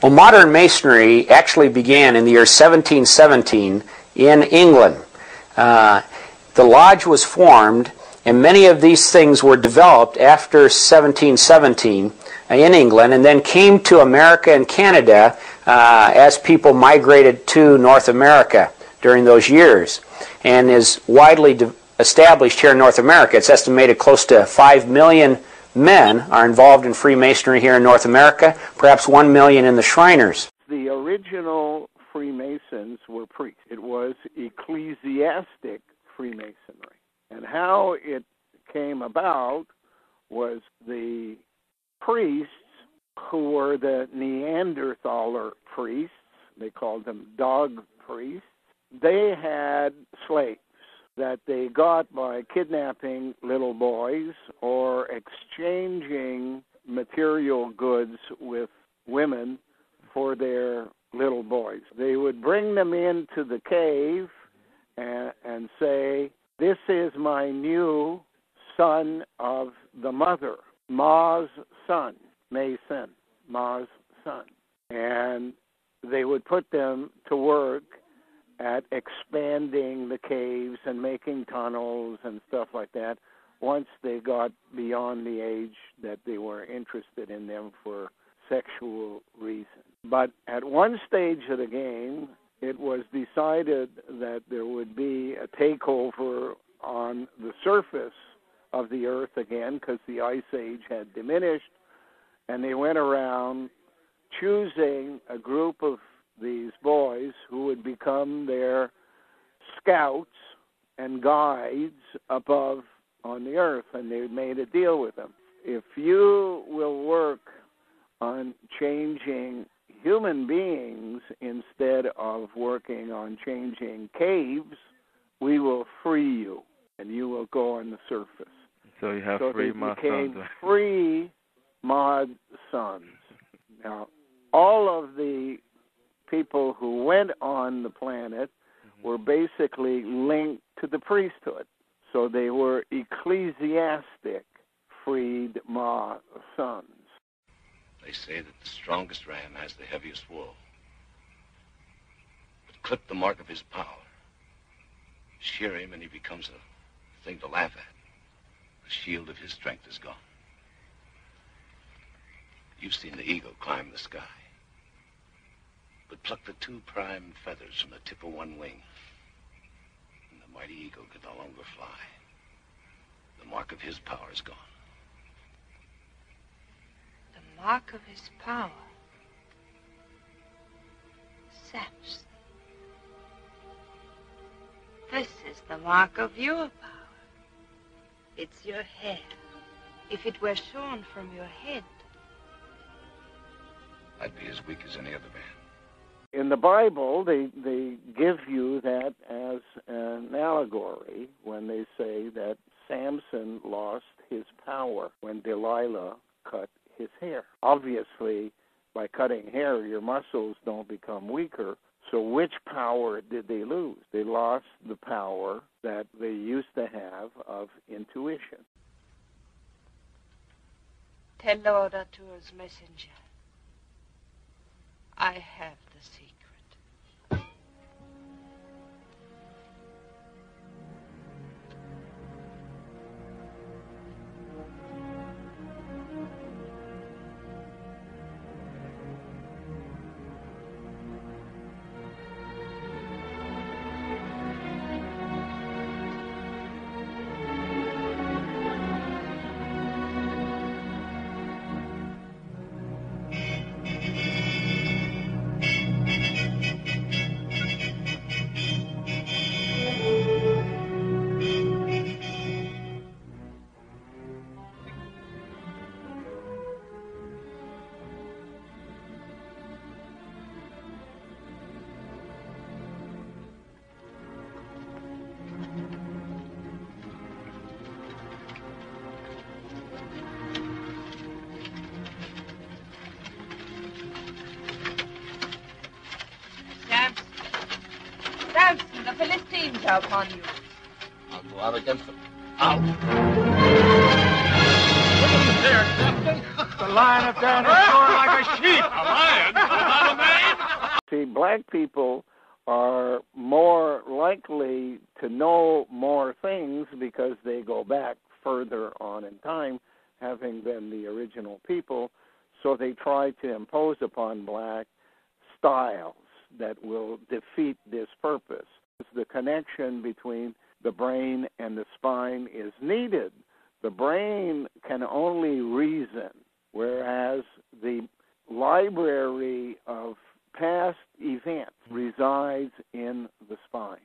Well, modern masonry actually began in the year 1717 in England. The lodge was formed, and many of these things were developed after 1717 in England, and then came to America and Canada as people migrated to North America during those years, and is widely established here in North America. It's estimated close to 5 million men are involved in Freemasonry here in North America, perhaps 1 million in the Shriners. The original Freemasons were priests. It was ecclesiastic Freemasonry. And how it came about was the priests, who were the Neanderthaler priests, they called them dog priests, they had slaves that they got by kidnapping little boys or exchanging material goods with women for their little boys. They would bring them into the cave and say, "This is my new son of the mother, Ma's son, Mason, Ma's son." And they would put them to work at expanding the caves and making tunnels and stuff like that once they got beyond the age that they were interested in them for sexual reasons. But at one stage of the game, it was decided that there would be a takeover on the surface of the earth again because the ice age had diminished, and they went around choosing a group of these boys who would become their scouts and guides above on the earth, and they made a deal with them. If you will work on changing human beings instead of working on changing caves, we will free you, and you will go on the surface. So you have free mod became sons. free mod sons. Now, all of the people who went on the planet were basically linked to the priesthood. So they were ecclesiastic freed Ma sons. They say that the strongest ram has the heaviest wool. But clip the mark of his power. Shear him and he becomes a thing to laugh at. The shield of his strength is gone. You've seen the eagle climb the sky. But pluck the 2 prime feathers from the tip of one wing, and the mighty eagle could no longer fly. The mark of his power is gone. The mark of his power. Samson. This is the mark of your power. It's your hair. If it were shorn from your head, I'd be as weak as any other man. In the Bible, they give you that as an allegory when they say that Samson lost his power when Delilah cut his hair. Obviously, by cutting hair, your muscles don't become weaker. So which power did they lose? They lost the power that they used to have of intuition. tell Laboratories messenger, I have the secret. Samson, the Philistines are upon you. I'll go out against them. Out! Look at there, Captain. The lion of Dan is soaring like a sheep. A lion? see, black people are more likely to know more things because they go back further on in time, having been the original people, so they try to impose upon black styles that will defeat this purpose. The connection between the brain and the spine is needed. The brain can only reason, whereas the library of past events resides in the spine.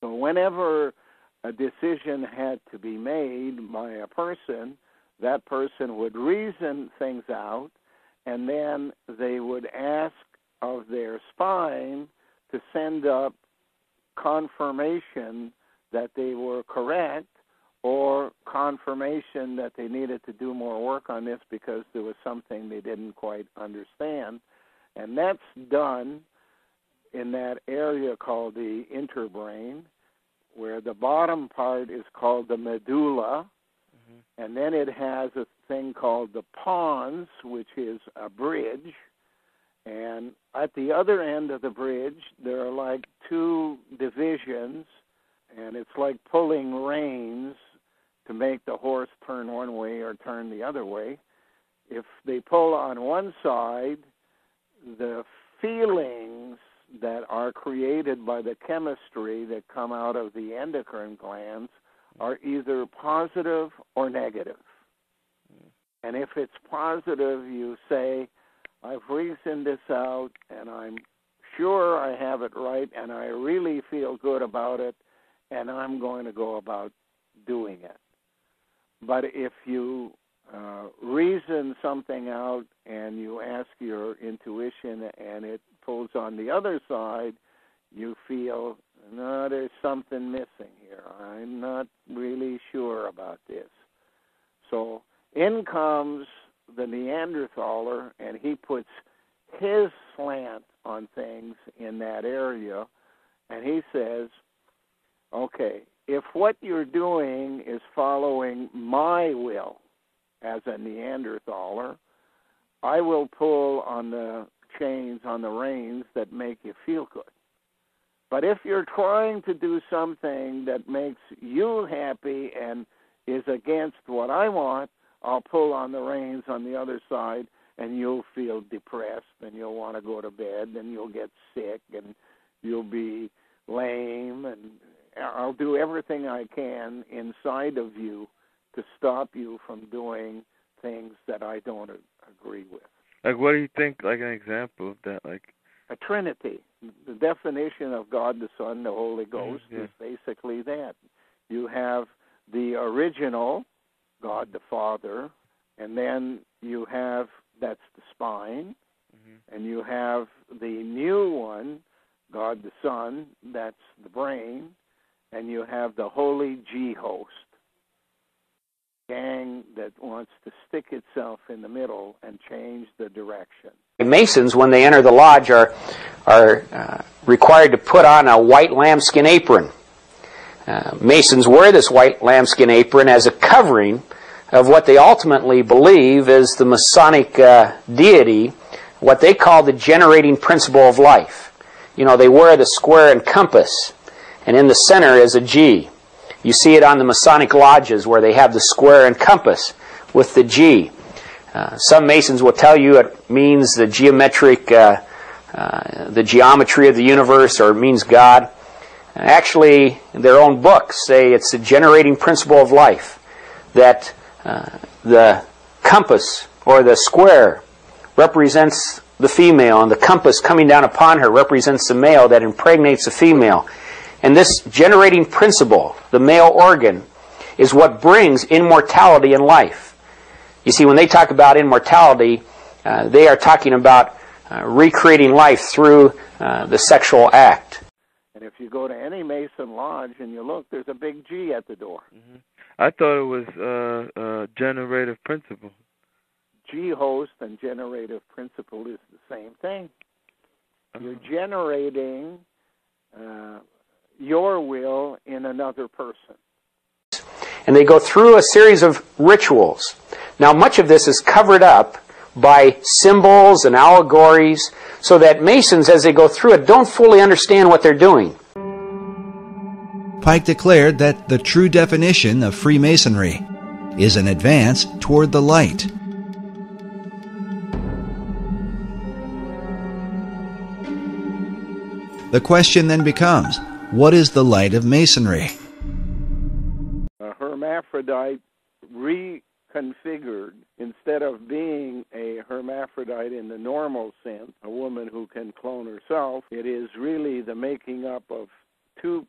So whenever a decision had to be made by a person, that person would reason things out, and then they would ask of their spine to send up confirmation that they were correct, or confirmation that they needed to do more work on this because there was something they didn't quite understand. And that's done in that area called the interbrain, where the bottom part is called the medulla, and then it has a thing called the pons, which is a bridge. And at the other end of the bridge, there are like two divisions, and it's like pulling reins to make the horse turn one way or turn the other way. If they pull on one side, the feelings that are created by the chemistry that come out of the endocrine glands are either positive or negative. And if it's positive, you say, I've reasoned this out, and I'm sure I have it right, and I really feel good about it, and I'm going to go about doing it. But if you reason something out and you ask your intuition and it pulls on the other side, you feel, no, there's something missing here. I'm not really sure about this. So in comes the Neanderthaler, and he puts his slant on things in that area, and he says, okay, if what you're doing is following my will as a Neanderthaler, I will pull on the chains, on the reins that make you feel good. But if you're trying to do something that makes you happy and is against what I want, I'll pull on the reins on the other side, and you'll feel depressed, and you'll want to go to bed, and you'll get sick, and you'll be lame, and I'll do everything I can inside of you to stop you from doing things that I don't agree with. Like, what do you think, like an example of that? Like a Trinity. The definition of God the Son, the Holy Ghost, is basically that. You have the original, God the Father, and then you have, that's the spine, and you have the new one, God the Son, that's the brain, and you have the Holy G-host, gang that wants to stick itself in the middle and change the direction. Masons, when they enter the lodge, are required to put on a white lambskin apron. Masons wear this white lambskin apron as a covering of what they ultimately believe is the Masonic deity, what they call the generating principle of life. You know, they wear the square and compass, and in the center is a G. You see it on the Masonic lodges where they have the square and compass with the G. Some Masons will tell you it means the geometric, the geometry of the universe, or it means God. Actually, their own books say it's the generating principle of life, that the compass or the square represents the female, and the compass coming down upon her represents the male that impregnates the female. And this generating principle, the male organ, is what brings immortality in life. You see, when they talk about immortality, they are talking about recreating life through the sexual act. And if you go to any Mason lodge and you look, there's a big G at the door. I thought it was generative principle. G-host and generative principle is the same thing. You're generating your will in another person. And they go through a series of rituals. Now, much of this is covered up by symbols and allegories, so that Masons, as they go through it, don't fully understand what they're doing. Pike declared that the true definition of Freemasonry is an advance toward the light. The question then becomes, what is the light of Masonry? A hermaphrodite reconfigured, instead of being a hermaphrodite in the normal sense, a woman who can clone herself, it is really the making up of two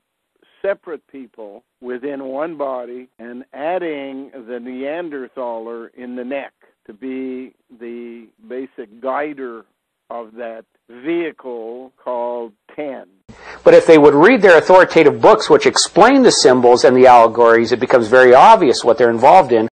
separate people within one body and adding the Neanderthaler in the neck to be the basic guider of that vehicle called 10. But if they would read their authoritative books which explain the symbols and the allegories, it becomes very obvious what they're involved in.